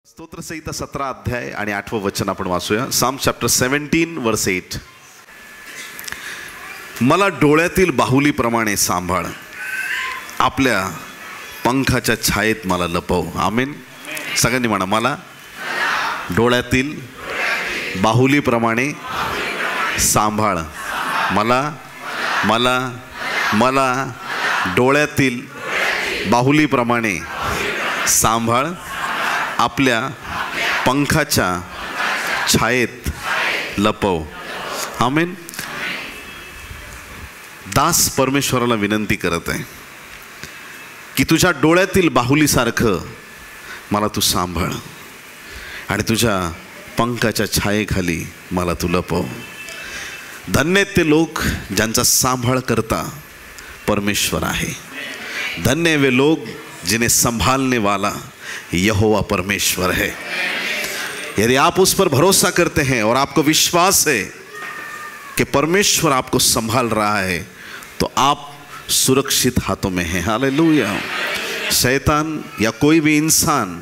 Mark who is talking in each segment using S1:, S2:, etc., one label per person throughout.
S1: स्तोत्रसंहिता 17 अध्याय आणि 8वं वचन आपण वाचूया. साम चॅप्टर 17 वर्स 8. मला डोळ्यातील बाहुलीप्रमाणे सांभाळ, आपल्या पंखाच्या छायेत मला लपव. आमेन. सगळ्यांनी म्हणा, मला डोळ्यातील बाहुलीप्रमाणे सांभाळ. मला मला मला डोळ्यातील बाहुलीप्रमाणे सांभाळ, आपल्या पंखाच्या छायेत लपव. आमेन. दास परमेश्वराला विनंती करत आहे की तुझ्या डोळ्यातील बाहुलीसारखं मला तू सांभाळ आणि तुझ्या पंखाच्या छायेखाली मला तू लपव. धन्य ते लोक ज्यांचा सांभाळ करता परमेश्वर आहे. धन्य वे लोग जिन्हें संभालने वाला यहोवा परमेश्वर है. यदि आप उस पर भरोसा करते हैं और आपको विश्वास है कि परमेश्वर आपको संभाल रहा है, तो आप सुरक्षित हाथों में हैं. हालेलुया. शैतान या कोई भी इंसान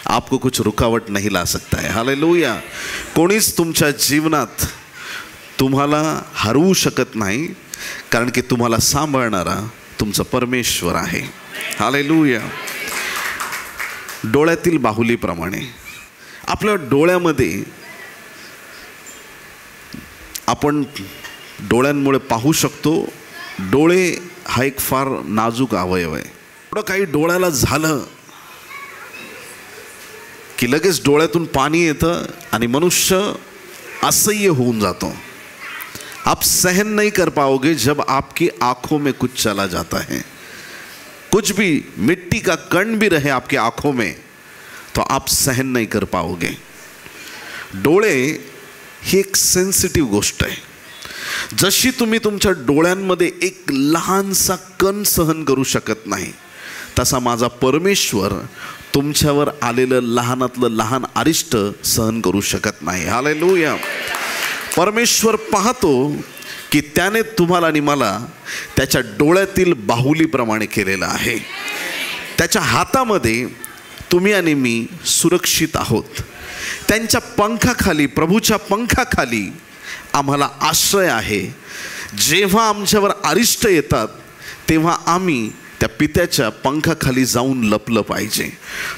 S1: आपको कुछ रुकावट नहीं ला सकता है. हालेलुया. कोणीच तुमच्या जीवनात तुम्हाला हरवू शकत नाही, कारण की तुम्हाला सांभाळणारा तुमचा परमेश्वर आहे. हालेलुया. डोळ्यातील बाहुलीप्रमाणे आपल्या डोळ्यामध्ये आपण डोळ्यांमुळे पाहू शकतो. डोळे हा एक फार नाजूक अवयव आहे. थोडं काही डोळ्याला झालं की लगेच डोळ्यातून पाणी येतं आणि मनुष्य असह्य होऊन जातो. आप सहन नहीं कर पाओगे जब आपकी आंखों में कुछ चला जाता है. कुछ भी मिट्टी का कण भी रहे आपकी आंखों में तो आप सहन नहीं कर पाओगे. डोळे ही एक सेन्सिटिव्ह गोष्ट आहे. जशी तुम्ही तुमच्या डोळ्यांमध्ये एक लहानसा कण सहन करू शकत नाही, तसा माझा परमेश्वर तुमच्यावर आलेलं लहानातलं लहान अरिष्ट सहन करू शकत नाही. हालेलुया. परमेश्वर पाहतो की त्याने तुम्हाला आणि मला त्याच्या डोळ्यातील बाहुलीप्रमाणे केलेलं आहे. त्याच्या हातामध्ये तुम्ही आणि मी सुरक्षित आहोत. त्यांच्या पंखाखाली, प्रभूच्या पंखाखाली आम्हाला आश्रय आहे. जेव्हा आमच्यावर अरिष्ट येतात तेव्हा आम्ही त्या पित्याच्या पंखाखाली जाऊन लपलं पाहिजे.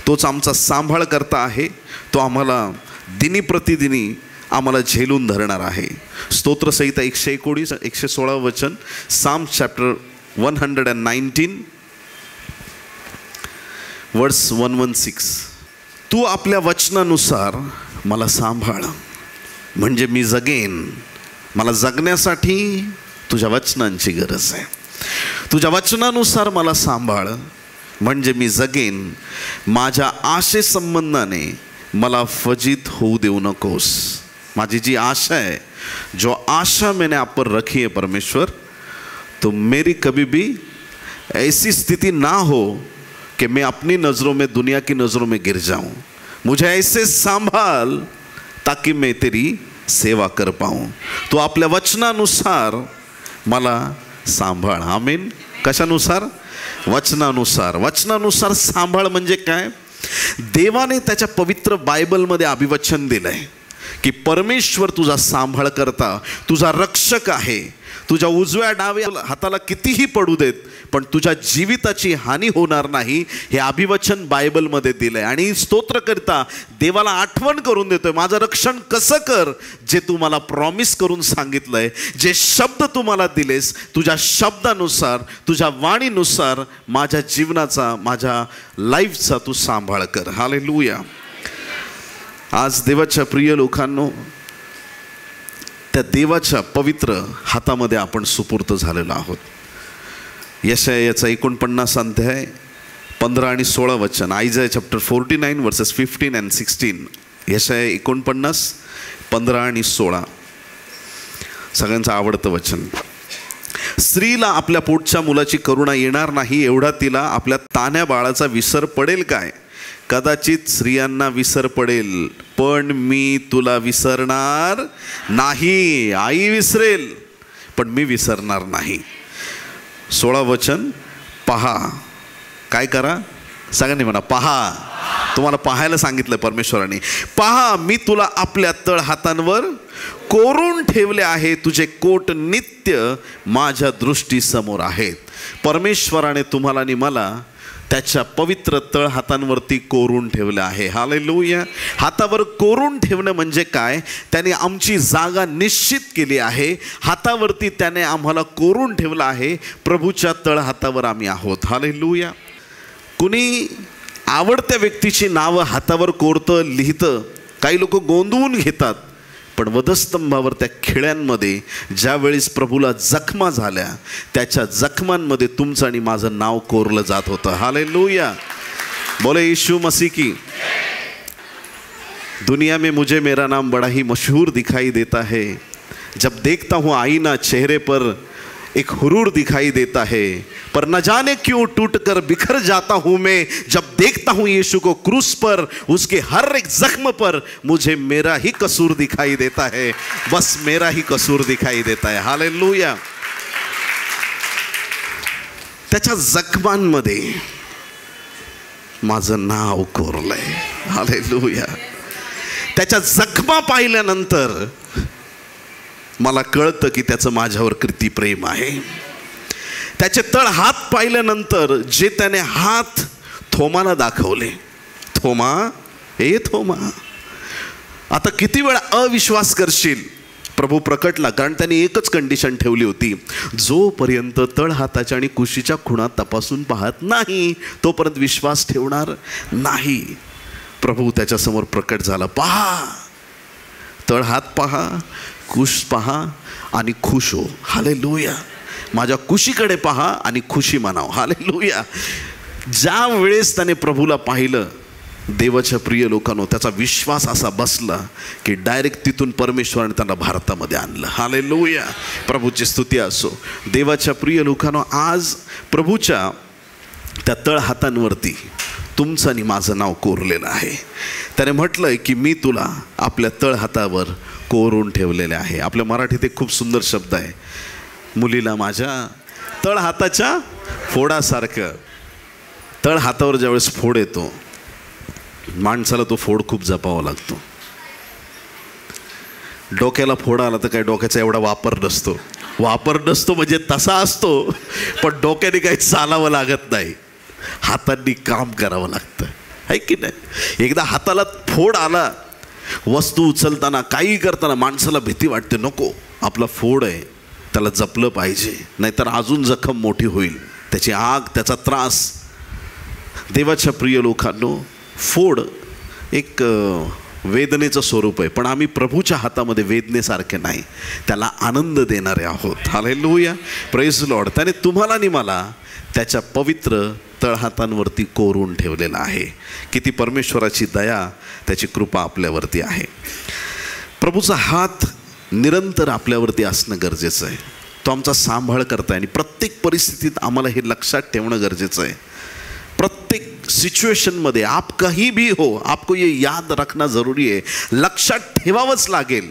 S1: तोच आमचा सांभाळ करता आहे. तो आम्हाला दिनी प्रतिदिनी आम्हाला झेलून धरणार आहे. स्तोत्रसंहिता 119 116 वचन. साम चॅप्टर 119 वर्स 116. तू आपल्या वचनानुसार मला सांभाळ म्हणजे मी जगेन. मला जगण्यासाठी तुझ्या वचनांची गरज आहे. तुझ्या वचनानुसार मला सांभाळ म्हणजे मी जगेन. माझ्या आशेसंबंधाने मला फजित होऊ देऊ नकोस. माझी जी आशा है, जो आशा मैंने आप पर रखी है परमेश्वर, तो मेरी कभी भी ऐसी स्थिति ना हो कि मैं अपनी नज़रों में, दुनिया की नज़रों में गिर जाऊं. मुझे ऐसे संभाल ताकि मैं तेरी सेवा कर पाऊं. तो आपल्या वचनानुसार मला सांभाळ. आमीन. कशानुसार? वचनानुसार. वचनानुसार सांभाळ म्हणजे काय? देवाने त्याच्या पवित्र बायबलमध्ये अभिवचन दिलंय की परमेश्वर तुझा सांभाळ करता, तुझा रक्षक आहे. तुझ्या उजव्या डाव्या हाताला कितीही पडू देत, पण तुझ्या जीविताची हानी होणार नाही, हे अभिवचन बायबलमध्ये दिलंय. आणि स्तोत्र करता देवाला आठवण करून देतोय, माझं रक्षण कसं कर, जे तू मला प्रॉमिस करून सांगितलंय, जे शब्द तू मला दिलेस, तुझ्या शब्दानुसार, तुझ्या वाणीनुसार माझ्या जीवनाचा, माझ्या लाईफचा तू सांभाळ कर. हालेलुया. आज देवाच्या प्रिय लोकांनो, त्या देवाच्या पवित्र हातामध्ये आपण सुपूर्त झालेलो आहोत. यशायाचा 49 अध्याय 15 आणि 16 वचन. आयझाया चॅप्टर 49 वर्सेस 15 and 16. यशाया 49 15 आणि 16 सगळ्यांचं आवडतं वचन. स्त्रीला आपल्या पोटच्या मुलाची करुणा येणार नाही, एवढा तिला आपल्या तान्ह्या बाळाचा विसर पडेल काय? कदाचित स्त्रियांना विसर पडेल, पण मी तुला विसरणार नाही. आई विसरेल पण मी विसरणार नाही. 16 वचन. पहा. काय करा? सगळ्यांनी म्हणा, पहा. तुम्हाला पाहायला सांगितलं परमेश्वराने. पहा, मी तुला आपल्या तळ हातांवर कोरून ठेवले आहे, तुझे कोट नित्य माझ्या दृष्टीसमोर आहेत. परमेश्वराने तुम्हाला आणि मला त्याच्या पवित्र तळ हातांवरती कोरून ठेवलं आहे. हालेलुया. हातावर कोरून ठेवणं म्हणजे काय? त्याने आमची जागा निश्चित केली आहे. हातावरती त्याने आम्हाला कोरून ठेवलं आहे. प्रभूच्या तळ हातावर आम्ही आहोत. हालेलुया. कुणी आवडत्या व्यक्तीची नावं हातावर कोरतं, लिहितं. काही लोक गोंधवून घेतात. पण वधस्तंभावर त्या खिळ्यांमध्ये ज्या वेळेस प्रभूला जखमा झाल्या, त्याच्या जखमांमध्ये तुमचं आणि माझं नाव कोरलं जात होतं. हालेलुया. बोले यीशु मसीह की. दुनिया में मुझे मेरा नाम बड़ा ही मशहूर दिखाई देता है. जब देखता हूँ आईना चेहरे पर एक हुरूर दिखाई देता है, पर न जाने क्यों टूट कर बिखर जाता हूँ मैं जब देखता हूँ यीशु को क्रूस पर. उसके हर एक जख्म पर मुझे मेरा ही कसूर दिखाई देता है. बस मेरा ही कसूर दिखाई देता है. हालेलुया. त्याच्या जखमांमध्ये माझं नाव कोरलंय. हालेलुया. त्याच्या जखमा पाहिल्यानंतर मला कळतं की त्याचं माझ्यावर किती प्रेम आहे. त्याचे तळ हात पाहिल्यानंतर जे त्याने हात थोमाला दाखवले, थोमा, हे थोमा, आता किती वेळा अविश्वास करशील. प्रभू प्रकटला, कारण त्याने एकच कंडिशन ठेवली होती, जोपर्यंत तळ हाताच्या आणि कुशीच्या खुणा तपासून पाहत नाही तोपर्यंत विश्वास ठेवणार नाही. प्रभू त्याच्यासमोर प्रकट झाला. पहा, तळ हात पहा, खुश पहा आणि खुश हो. हालेलुया. माझ्या खुशीकडे पहा आणि खुशी मानाव. हालेलुया. ज्या वेळेस त्याने प्रभूला पाहिलं, देवाच्या प्रिय लोकांनो, त्याचा विश्वास असा बसला की डायरेक्ट तिथून परमेश्वराने त्यांना भारतामध्ये आणलं. हालेलुया. प्रभूची स्तुती असो. देवाच्या प्रिय लोकांनो, आज प्रभूच्या त्या तळ हातांवरती तुमचं आणि माझं नाव कोरलेलं आहे. त्याने म्हटलंय की मी तुला आपल्या तळ हातावर कोरून ठेवलेले आहे. आपल्या मराठीत एक खूप सुंदर शब्द आहे, मुलीला माझ्या तळ हाताच्या फोडासारखं. तळ हातावर ज्यावेळेस फोड येतो, माणसाला तो फोड खूप जपावा लागतो. डोक्याला फोड आला तर काय डोक्याचा एवढा वापर नसतो म्हणजे तसा असतो, पण डोक्याने काही चालावं लागत नाही, हातांनी काम करावं लागतं, आहे की नाही. एकदा हाताला फोड आला, वस्तू उचलताना काही करताना माणसाला भीती वाटते, नको आपला फोड आहे त्याला जपलं पाहिजे, नाहीतर अजून जखम मोठी होईल, त्याची आग, त्याचा त्रास. देवाच्या प्रिय लोकांनो, फोड एक वेदनेचं स्वरूप आहे, पण आम्ही प्रभूच्या हातामध्ये वेदनेसारखे नाही, त्याला आनंद देणारे आहोत. हालेलुया. Praise Lord. त्याने तुम्हाला आणि मला त्याच्या पवित्र तळहातांवरती कोरून ठेवलेला आहे. किती परमेश्वराची दया, त्याची कृपा आपल्यावरती आहे. प्रभूचा हात निरंतर आपल्यावरती असणं गरजेचं आहे. तो आमचा सांभाळ करताय आणि प्रत्येक परिस्थितीत आम्हाला हे लक्षात ठेवणं गरजेचं आहे. प्रत्येक सिच्युएशनमध्ये आप कहीं भी हो, आपको ये याद रखना जरूरी है, लक्षात ठेवावंच लागेल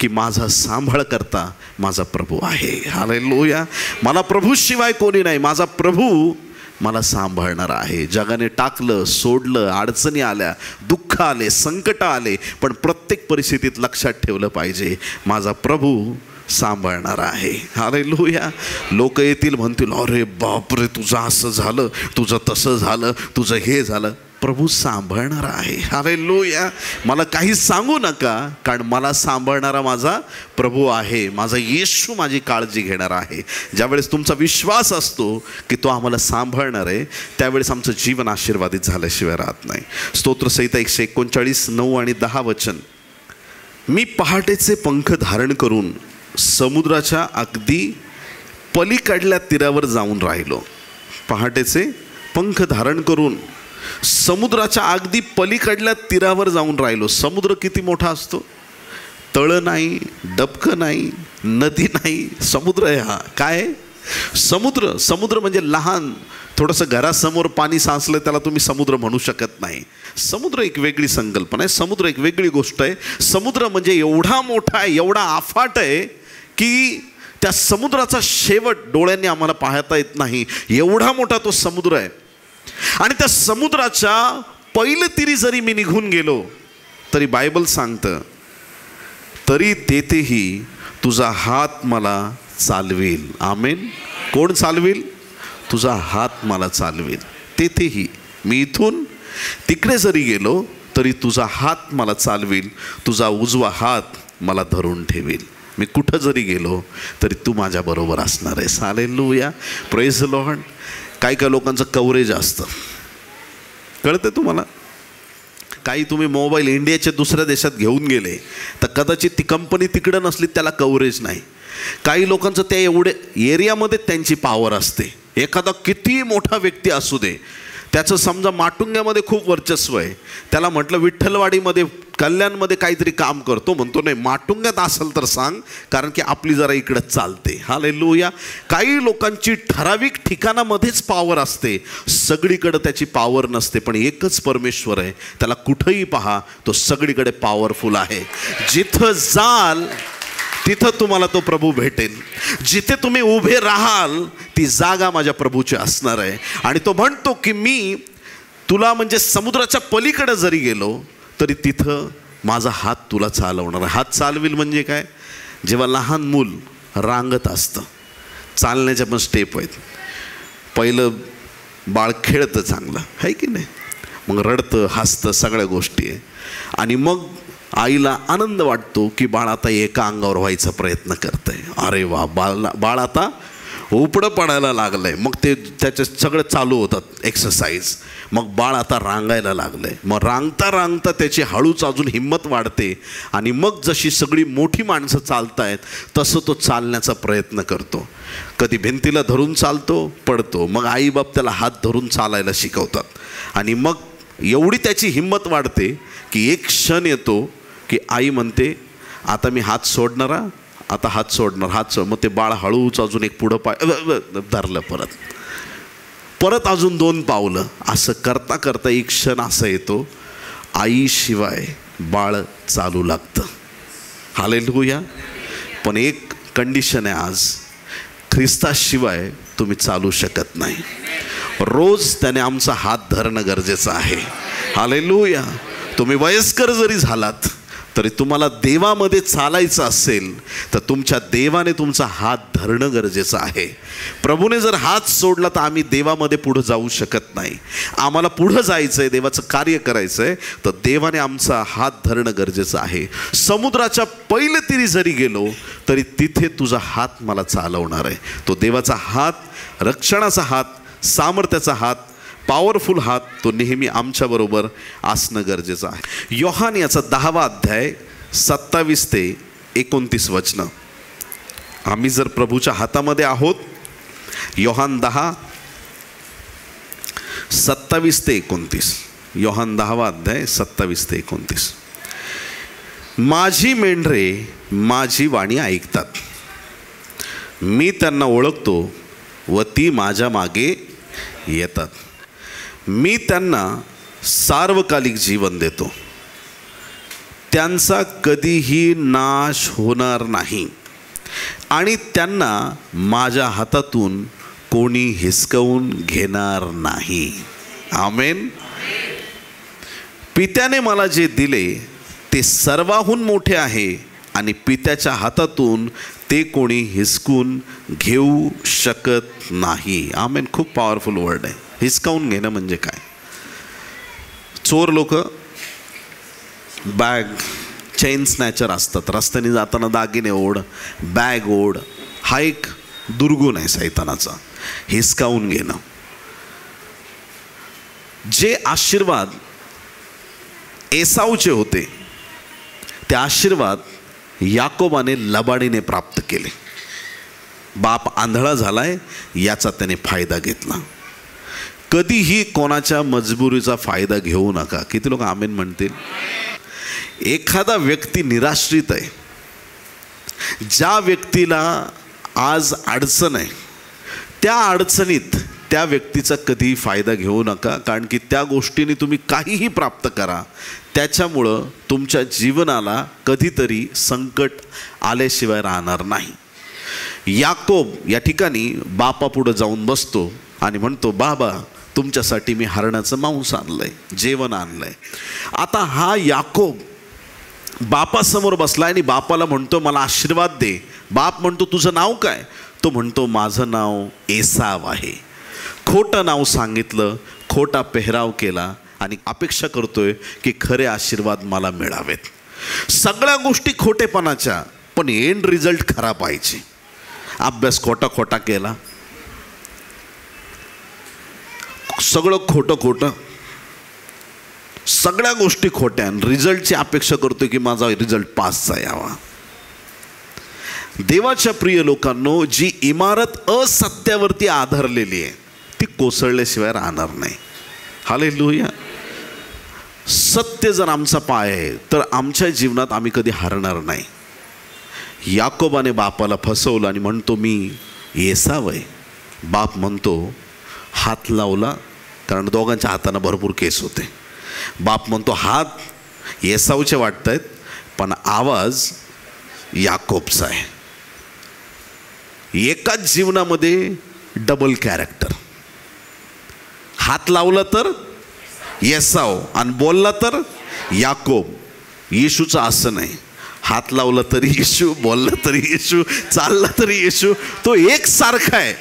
S1: की माझा सांभाळ करता माझा प्रभू आहे. हालेलुया. मला प्रभूशिवाय कोणी नाही, माझा प्रभू मला सांभाळणार आहे. जगाने टाकलं, सोडलं, अडचणी आल्या, दुःख आले, संकट आले, पण प्रत्येक परिस्थितीत लक्षात ठेवलं पाहिजे, माझा प्रभू सांभाळणार आहे. हालेलुया. लोक येतील, म्हणतील, अरे बापरे, तुझं असं झालं, तुझं तसं झालं, तुझं हे झालं. प्रभू सांभाळणार आहे. हालेलुया. मला काही सांगू नका, कारण मला सांभाळणारा माझा प्रभू आहे. माझा येशू माझी काळजी घेणार आहे. ज्यावेळेस तुमचा विश्वास असतो की तो आम्हाला सांभाळणार आहे, त्यावेळेस आमचं जीवन आशीर्वादित झाल्याशिवाय राहत नाही. स्तोत्रसंहिता 139, 9 आणि 10 वचन. मी पहाटेचे पंख धारण करून समुद्राच्या अगदी पलीकडल्या तीरावर जाऊन राहिलो. पहाटेचे पंख धारण करून समुद्राच्या अगदी पलीकडल्या तीरावर जाऊन राहिलो. समुद्र किती मोठा असतो, तळ नाही, डबकं नाही, नदी नाही, समुद्र आहे. हा काय समुद्र? समुद्र म्हणजे लहान, थोडंसं घरासमोर पाणी साचलं त्याला तुम्ही समुद्र म्हणू शकत नाही. समुद्र एक वेगळी संकल्पना आहे, समुद्र एक वेगळी गोष्ट आहे. समुद्र म्हणजे एवढा मोठा आहे, एवढा अफाट आहे की त्या समुद्राचा शेवट डोळ्यांनी आम्हाला पाहता येत नाही, एवढा मोठा तो समुद्र आहे. आणि त्या समुद्राच्या पहिलं तिरी जरी मी निघून गेलो तरी बायबल सांगतं तरी तेथेही तुझा हात मला चालवेल. आमेन. कोण चालवेल? तुझा हात मला चालवेल. तेथेही मी इथून तिकडे जरी गेलो तरी तुझा हात मला चालवेल, तुझा उजवा हात मला धरून ठेवेल. मी कुठं जरी गेलो तरी तू माझ्याबरोबर असणार आहेस. हालेलुया. Praise the Lord. काही काही लोकांचं कव्हरेज असतं, कळतं तुम्हाला? काही तुम्ही मोबाईल इंडियाच्या दुसऱ्या देशात घेऊन गेले तर कदाचित ती कंपनी तिकडं नसली, त्याला कव्हरेज नाही. काही लोकांचं त्या एवढे एरियामध्ये त्यांची पॉवर असते. एखादा किती मोठा व्यक्ती असू दे, त्याचं समजा माटुंग्यामध्ये खूप वर्चस्व आहे, त्याला म्हटलं विठ्ठलवाडीमध्ये कल्याणमध्ये काहीतरी काम करतो, म्हणतो नाही माटुंग्यात असेल तर सांग, कारण की आपली जरा इकडं चालते. हालेलुया. काही लोकांची ठराविक ठिकाणामध्येच पॉवर असते, सगळीकडे त्याची पॉवर नसते. पण एकच परमेश्वर आहे, त्याला कुठंही पहा, तो सगळीकडे पॉवरफुल आहे. जिथं जाल तिथं तुम्हाला तो प्रभू भेटेल. जिथे तुम्ही उभे राहाल ती जागा माझ्या प्रभूची असणार आहे. आणि तो म्हणतो की मी तुला म्हणजे समुद्राच्या पलीकडे जरी गेलो तरी तिथं माझा हात तुला चालवणार. हात चालवेल म्हणजे काय? जेव्हा लहान मूल रांगत असतं, चालण्याच्या पण स्टेप आहेत. पहिलं बाळ खेळतं चांगलं, आहे की नाही, मग रडतं हसतं सगळ्या गोष्टी आहे. आणि मग आईला आनंद वाटतो की बाळ आता एका अंगावर व्हायचा प्रयत्न करतंय. अरे वा, बाळ आता उपडं पडायला लागलं आहे. मग ते त्याचं सगळं चालू होतात एक्सरसाइज. मग बाळ आता रांगायला लागलं आहे. मग रांगता रांगता त्याची हळूच अजून हिंमत वाढते. आणि मग जशी सगळी मोठी माणसं चालतायत तसं तो चालण्याचा प्रयत्न करतो. कधी भिंतीला धरून चालतो, पडतो. मग आईबाप त्याला हात धरून चालायला शिकवतात. आणि मग एवढी त्याची हिंमत वाढते की एक क्षण येतो की आई म्हणते आता मी हात सोडणारा, आता हात सोडणार, हात सोड. मग ते बाळ हळूच अजून एक पुढं धरलं, परत अजून 2 पावलं. असं करता करता एक क्षण असा येतो आईशिवाय बाळ चालू लागतं. हालेलुया. पण एक कंडिशन आहे, आज ख्रिस्ताशिवाय तुम्ही चालू शकत नाही. रोज त्याने आमचा हात धरणं गरजेचं आहे. हालेलुया. तुम्ही वयस्कर जरी झालात तरी तुम्हाला देवामध्ये चालायचं असेल तर तुमच्या देवाने तुमचा हात धरणं गरजेचं आहे. प्रभूने जर हात सोडला तर आम्ही देवामध्ये पुढं जाऊ शकत नाही. आम्हाला पुढं जायचं आहे, देवाचं कार्य करायचं आहे, तर देवाने आमचा हात धरणं गरजेचं आहे. समुद्राच्या पहिल्या तिरी जरी गेलो तरी तिथे तुझा हात मला चालवणार आहे. तो देवाचा हात, रक्षणाचा हात, सामर्थ्याचा हात, पॉवरफुल हात, तो नेहमी आमच्याबरोबर असणं गरजेचं आहे. योहान याचा 10वा अध्याय 27 ते 29 वचनं. आम्ही जर प्रभूच्या हातामध्ये आहोत. योहान 10 27 ते 29. योहान 10वा अध्याय 27 ते 29. माझी मेंढरे माझी वाणी ऐकतात, मी त्यांना ओळखतो व ती माझ्या मागे येतात. मी त्यांना सार्वकालिक जीवन देतो, त्यांचा कधीही नाश होणार नाही आणि त्यांना माझ्या हातातून कोणी हिसकावून घेणार नाही. आमेन. पित्याने मला जे दिले ते सर्वाहून मोठे आहे आणि पित्याच्या हातातून ते कोणी हिसकून घेऊ शकत नाही. आमेन. खूप पॉवरफुल वर्ड आहे. हिसकावून घेणं म्हणजे काय? चोर लोक बॅग, चेन स्नॅचर असतात. रस्त्याने जाताना दागिने ओढ, बॅग ओढ, हा एक दुर्गुण आहे सैतानाचा, हिसकावून घेणं. जे आशीर्वाद एसावचे होते ते आशीर्वाद याकोबाने लबाडीने प्राप्त केले. बाप आंधळा झालाय याचा त्याने फायदा घेतला. कधीही कोणाच्या मजबुरीचा फायदा घेऊ नका. किती लोक आमेन म्हणतील? एखादा व्यक्ती निराश्रित आहे, ज्या व्यक्तीला आज अडचण आहे, त्या अडचणीत त्या व्यक्तीचा कधीही फायदा घेऊ नका. कारण की त्या गोष्टीने तुम्ही काहीही प्राप्त करा, त्याच्यामुळं तुमच्या जीवनाला कधीतरी संकट आल्याशिवाय राहणार नाही. याकोब या ठिकाणी बापापुढं जाऊन बसतो आणि म्हणतो, बाबा तुमच्यासाठी मी हरणाचं मांस आणलंय, जेवण आणलंय. आता हा याकोब बापासमोर बसलाय आणि बापाला म्हणतो मला आशीर्वाद दे. बाप म्हणतो तुझं नाव काय? तो म्हणतो माझं नाव एसाव आहे. खोटं नाव सांगितलं, खोटा पेहराव केला आणि अपेक्षा करतोय की खरे आशीर्वाद मला मिळावेत. सगळ्या गोष्टी खोटेपणाच्या, पण एंड रिझल्ट खरा पाहिजे. अभ्यास खोटा केला, सगळं खोटं, सगळ्या गोष्टी खोट्या, रिझल्टची अपेक्षा करतोय की माझा रिझल्ट पासचा यावा. देवाच्या प्रिय लोकांनो, जी इमारत असत्यावरती आधारलेली आहे ती कोसळल्याशिवाय राहणार नाही. हालेलुया. सत्य जर आमचा पाय आहे तर आमच्या जीवनात आम्ही कधी हरणार नाही. याकोबाने बापाला फसवलं आणि म्हणतो मी एसाव आहे. बाप म्हणतो हात लावला, कारण दोघांच्या हातांना भरपूर केस होते. बाप म्हणतो हात एसावचे वाटत आहेत, पण आवाज याकोबचा आहे. एकाच जीवनामध्ये डबल कॅरेक्टर. हात लावला तर एसाव आणि बोलला तर याकोब. येशूचं असं नाही. हात लावला तरी येशू, बोलला तरी येशू, चालला तरी येशू. तो एक सारखा आहे.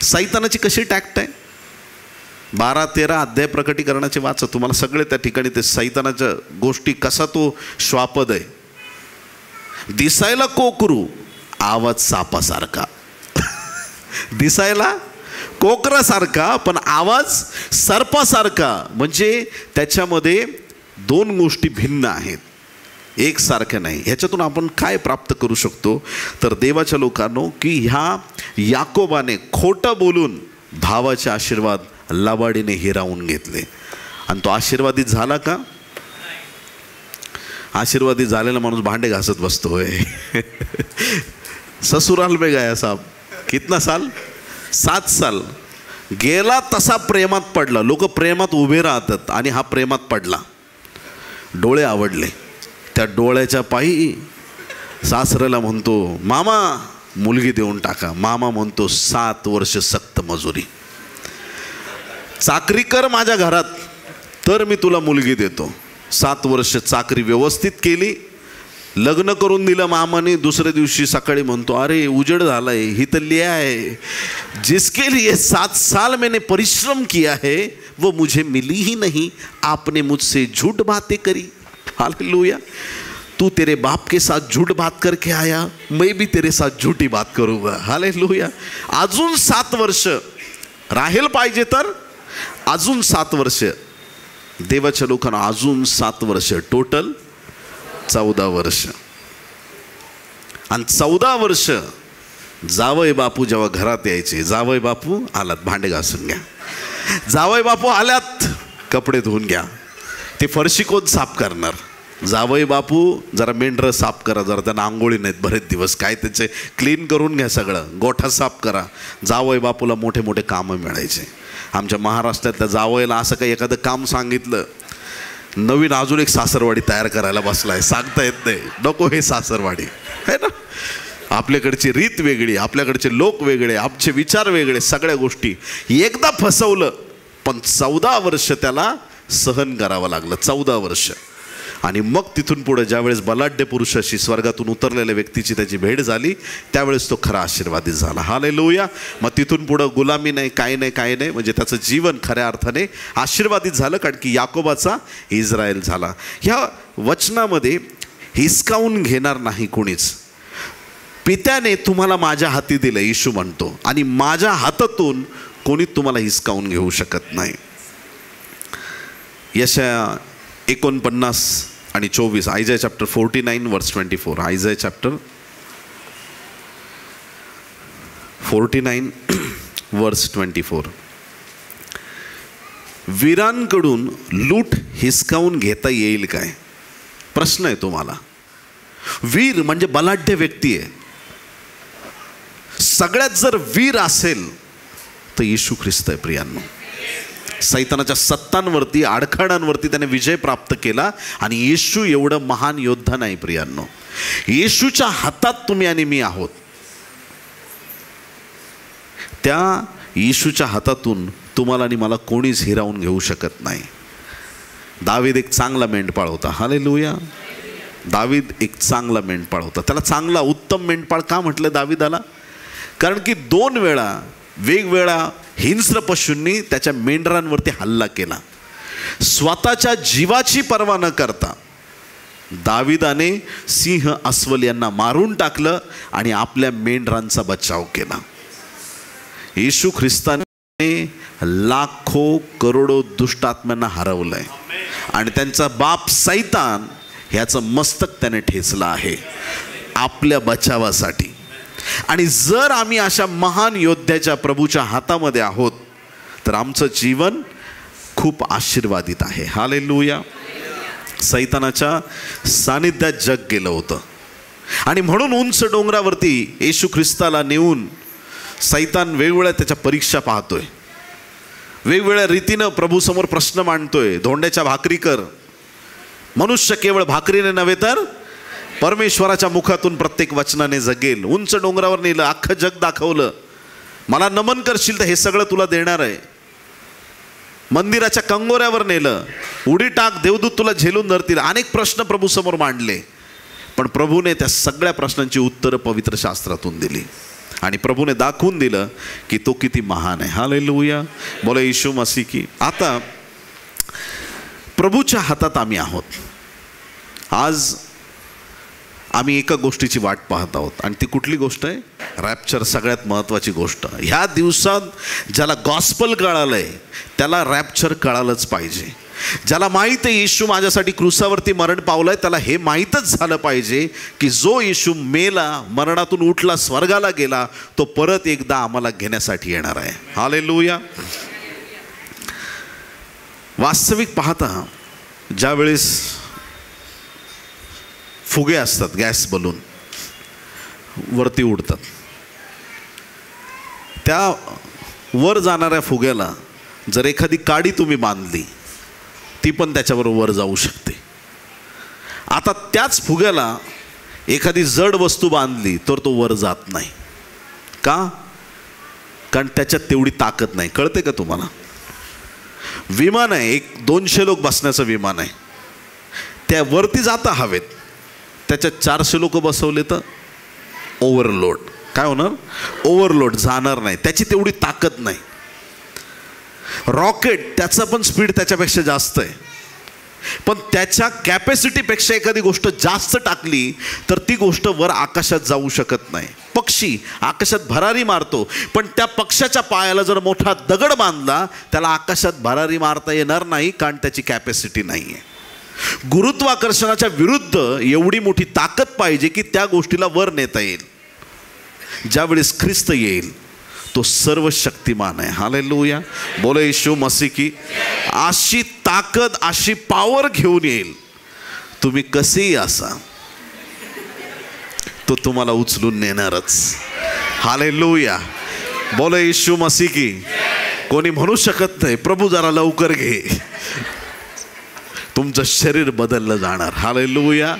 S1: सैतानाची कशी टॅक्ट आहे? 12-13 अध्याय प्रकटीकरणाचे वाचा, तुम्हाला सगळे त्या ठिकाणी ते सैतानाच्या गोष्टी कसा तो श्वापद आहे. दिसायला कोकरू, आवाज सापासारखा. दिसायला कोकरासारखा पण आवाज सर्पासारखा. म्हणजे त्याच्यामध्ये दोन गोष्टी भिन्न आहेत, एक सारख्या नाही. ह्याच्यातून आपण काय प्राप्त करू शकतो? तर देवाच्या लोकांनो, की ह्या याकोबाने खोटं बोलून भावाचे आशीर्वाद लबाडीने हिरावून घेतले. आणि तो आशीर्वादित झाला का? आशीर्वादित झालेला माणूस भांडे घासत बसतो. होय. ससुराल में गया साहब, कितना साल? 7 साल. गेला तसा प्रेमात पडला. लोक प्रेमात उभे राहतात आणि हा प्रेमात पडला. डोळे आवडले. त्या डोळ्याच्या पायी सासऱ्याला म्हणतो मामा मुलगी देऊन टाका. मामा म्हणतो 7 वर्ष सक्त मजुरी, चाकरी कर माझ्या घरात तर मी तुला मुलगी देतो. 7 वर्ष चाकरी व्यवस्थित केली, लग्न करून दिलं मामाने. दुसऱ्या दिवशी सकाळी म्हणतो अरे उजड झालाय, ही तर लिया है जिसके लिए 7 साल मैंने परिश्रम किया है वो मुझे मिली ही नहीं, आपने मुझसे झूठ बातें करी. हालेलुया. तू तेरे बाप के साथ झूठ बात करके आया, मैं भी तेरे साथ झूठी बात करूंगा. हालेलुया. अजून 7 वर्ष राहील पाहिजे तर अजून 7 वर्ष. देवाच्या लोकांना अजून 7 वर्ष, टोटल 14 वर्ष. आणि 14 वर्ष जावई बापू जेव्हा घरात यायचे, जावई बापू आलात भांडे घासून घ्या, जावई बापू आल्यात कपडे धुवून घ्या. ते फरशी कोण साफ करणार? जावई बापू जरा मेंढरं साफ करा, जरा त्यांना आंघोळी नाहीत बरेच दिवस, काय त्याचे क्लीन करून घ्या, सगळं गोठा साफ करा. जावई बापूला मोठे मोठे कामं मिळायचे. आमच्या महाराष्ट्रातल्या जावईला असं काही एखादं काम सांगितलं, नवीन अजून एक सासरवाडी तयार करायला बसलाय. सांगता येत नाही, नको हे सासरवाडी है ना. आपल्याकडची रीत वेगळी, आपल्याकडचे लोक वेगळे, आमचे विचार वेगळे, सगळ्या गोष्टी. एकदा फसवलं पण 14 वर्ष त्याला सहन करावं लागलं. 14 वर्ष. आणि मग तिथून पुढे ज्यावेळेस बलाढ्य पुरुषाशी स्वर्गातून उतरलेल्या व्यक्तीची त्याची भेट झाली, त्यावेळेस तो खरा आशीर्वादित झाला. हालेलुया. मग तिथून पुढं गुलामी नाही, काही नाही, म्हणजे त्याचं जीवन खऱ्या अर्थाने आशीर्वादित झालं, कारण की याकोबाचा इस्रायल झाला. ह्या वचनामध्ये हिसकावून घेणार नाही कोणीच. पित्याने तुम्हाला माझ्या हाती दिलं, येशू म्हणतो, आणि माझ्या हातातून कोणी तुम्हाला हिसकावून घेऊ शकत नाही. यशाया 49 आणि 24, आयझाया चॅप्टर 49 वर्स 24, आयझाया चॅप्टर 49 वर्स 24. वीरांकडून लूट हिसकावून घेता येईल काय? प्रश्न आहे तुम्हाला. वीर म्हणजे बलाढ्य व्यक्ती आहे. सगळ्यात जर वीर असेल तर येशू ख्रिस्त आहे प्रियांनो. सैतानाच्या सत्तांवरती, आडखाडांवरती त्याने विजय प्राप्त केला. आणि येशू एवढं महान योद्धा नाही प्रियांनो. येशूच्या हातात तुम्ही आणि मी आहोत. त्या येशूच्या हातातून तुम्हाला आणि मला कोणीच हिरावून घेऊ शकत नाही. दावीद एक चांगला मेंढपाळ होता. हालेलुया. दावीद एक चांगला मेंढपाळ होता. त्याला चांगला उत्तम मेंढपाळ का म्हटलं दावीदाला? कारण की 2 वेळा वेगवेगळ्या हिंस्र पशूंनी त्याच्या मेंढरांवरती हल्ला केला. स्वतःच्या जीवाची पर्वा न करता दावीदाने सिंह अस्वल यांना मारून टाकलं आणि आपल्या मेंढरांचा बचाव केला. येशू ख्रिस्ताने लाखो करोडो दुष्टात्म्यांना हरवलंय आणि त्यांचा बाप सैतान ह्याचं मस्तक त्याने ठेचलं आहे आपल्या बचावासाठी. आणि जर आम्ही अशा महान योद्ध्याच्या प्रभूच्या हातामध्ये आहोत तर आमचं जीवन खूप आशीर्वादित आहे. हालेलुया. सैतानाच्या सानिध्यात जग गेलं होतं आणि म्हणून उंच डोंगरावरती येशू ख्रिस्ताला नेऊन सैतान वेगवेगळ्या त्याच्या परीक्षा पाहतोय, वेगवेगळ्या रीतीनं प्रभूसमोर प्रश्न मांडतोय. धोंड्याच्या भाकरी कर. मनुष्य केवळ भाकरीने नव्हे तर परमेश्वराच्या मुखातून प्रत्येक वचनाने जगेल. उंच डोंगरावर नेलं, अख्खं जग दाखवलं. मला नमन करशील तर हे सगळं तुला देणार आहे. मंदिराच्या कंगोऱ्यावर नेलं, उडी टाक, देवदूत तुला झेलून धरतील. अनेक प्रश्न प्रभू समोर मांडले, पण प्रभूने त्या सगळ्या प्रश्नांची उत्तरं पवित्र शास्त्रातून दिली आणि प्रभूने दाखवून दिलं की तो किती महान आहे. हालेलुया. बोला येशू मसीह की. आता प्रभूच्या हातात आम्ही आहोत. आज आम्ही एका गोष्टीची वाट पाहत आहोत आणि ती कुठली गोष्ट आहे? रॅप्चर. सगळ्यात महत्त्वाची गोष्ट. ह्या दिवसात ज्याला गॉस्पल कळालंय त्याला रॅप्चर कळालंच पाहिजे. ज्याला माहीत आहे येशू माझ्यासाठी क्रूसावरती मरण पावलंय त्याला हे माहीतच झालं पाहिजे की जो येशू मेला, मरणातून उठला, स्वर्गाला गेला, तो परत एकदा आम्हाला घेण्यासाठी येणार आहे. हालेलुया. वास्तविक पाहता ज्यावेळेस फुगे असतात, गॅस बलून वरती उडतात, त्या वर जाणाऱ्या फुग्याला जर एखादी काडी तुम्ही बांधली ती पण त्याच्याबरोबर वर जाऊ शकते. आता त्याच फुग्याला एखादी जड वस्तू बांधली तर तो वर जात नाही. का? कारण त्याच्यात तेवढी ताकद नाही. कळते का तुम्हाला? विमान आहे, एक 200 लोक बसण्याचं विमान आहे, त्या वरती जाता हवेत, त्याच्यात 400 लोक बसवले तर ओव्हरलोड. काय होणार? ओव्हरलोड. जाणार नाही, त्याची तेवढी ताकद नाही. रॉकेट त्याचा पण स्पीड त्याच्यापेक्षा जास्त आहे, पण त्याच्या कॅपॅसिटीपेक्षा एखादी गोष्ट जास्त टाकली तर ती गोष्ट वर आकाशात जाऊ शकत नाही. पक्षी आकाशात भरारी मारतो, पण त्या पक्षाच्या पायाला जर मोठा दगड बांधला त्याला आकाशात भरारी मारता येणार नाही, कारण त्याची कॅपॅसिटी नाही आहे. गुरुत्वाकर्षणाच्या विरुद्ध एवढी मोठी ताकद पाहिजे की त्या गोष्टीला वर नेता येईल. ज्यावेळेस ख्रिस्त येईल तो सर्व शक्तिमान आहे. हालेलुया. बोले येशू मसीह की. अशी ताकद, अशी पॉवर घेऊन येईल, तुम्ही कसेही असा तो तुम्हाला उचलून नेणारच. हालेलुया. बोले येशू मसीह की. कोणी म्हणू शकत नाही प्रभू जरा लवकर घे, तुमचं शरीर बदललं जाणार. हालेलुया.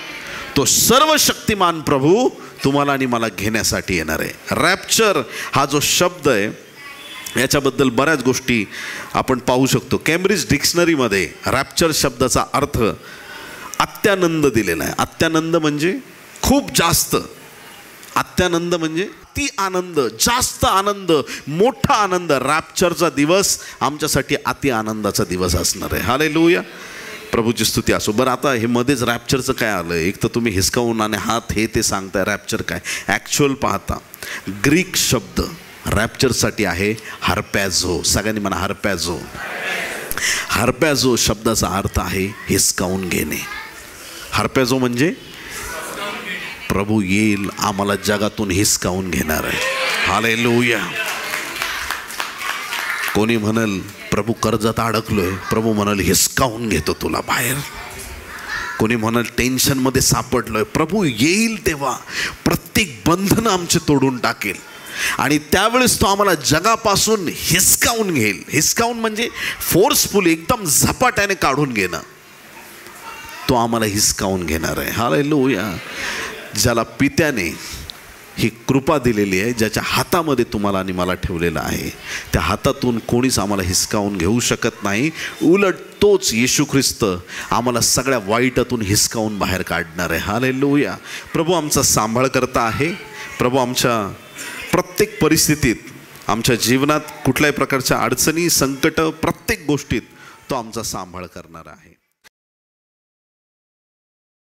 S1: तो सर्व शक्तिमान प्रभू तुम्हाला आणि मला घेण्यासाठी येणार आहे. रॅप्चर हा जो शब्द आहे याच्याबद्दल बऱ्याच गोष्टी आपण पाहू शकतो. केम्ब्रिज डिक्शनरीमध्ये रॅप्चर शब्दाचा अर्थ अत्यानंद दिलेला आहे. अत्यानंद म्हणजे खूप जास्त. अत्यानंद म्हणजे ती आनंद, जास्त आनंद, मोठा आनंद. रॅप्चरचा दिवस आमच्यासाठी अति आनंदाचा दिवस असणार आहे. हालेलुया. प्रभूची स्तुती असो. बरं, आता हे मध्येच रॅप्चरचं काय आलं? एक तर तुम्ही हिसकावून आणि हात हे ते सांगताय, रॅप्चर काय? ॲक्च्युअल पाहता ग्रीक शब्द रॅप्चरसाठी आहे हर्पॅझो. सगळ्यांनी म्हणा हर्पॅझो. हर्पॅझो शब्दाचा अर्थ आहे हिसकावून घेणे. हर्पॅझो म्हणजे प्रभू येईल, आम्हाला जगातून हिसकावून घेणार आहे. हालेलुया. कोणी म्हणाल प्रभू कर्जात अडकलोय, प्रभू म्हणाल हिसकावून घेतो तुला बाहेर. कोणी म्हणाल टेन्शनमध्ये सापडलोय, प्रभू येईल तेव्हा प्रत्येक बंधन आमचे तोडून टाकेल आणि त्यावेळेस तो आम्हाला जगापासून हिसकावून घेईल. हिसकावून म्हणजे फोर्सफुली, एकदम झपाट्याने काढून घेणं. तो आम्हाला हिसकावून घेणार आहे. हालेलुया. ज्याला पित्याने ही कृपा दिलेली आहे, ज्याच्या हातामध्ये तुम्हाला आणि मला ठेवलेलं आहे. त्या हातातून कोणीच आम्हाला हिसकावून घेऊ शकत नाही. उलट तोच येशू ख्रिस्त आम्हाला सगळ्या वाईटातून हिसकावून बाहेर काढणार आहे. हालेलुया. प्रभू आमचा सांभाळ करता आहे. प्रभू आमच्या प्रत्येक परिस्थितीत, आमच्या जीवनात कुठल्याही प्रकारच्या अडचणी, संकट, प्रत्येक गोष्टीत तो आमचा सांभाळ करणार आहे.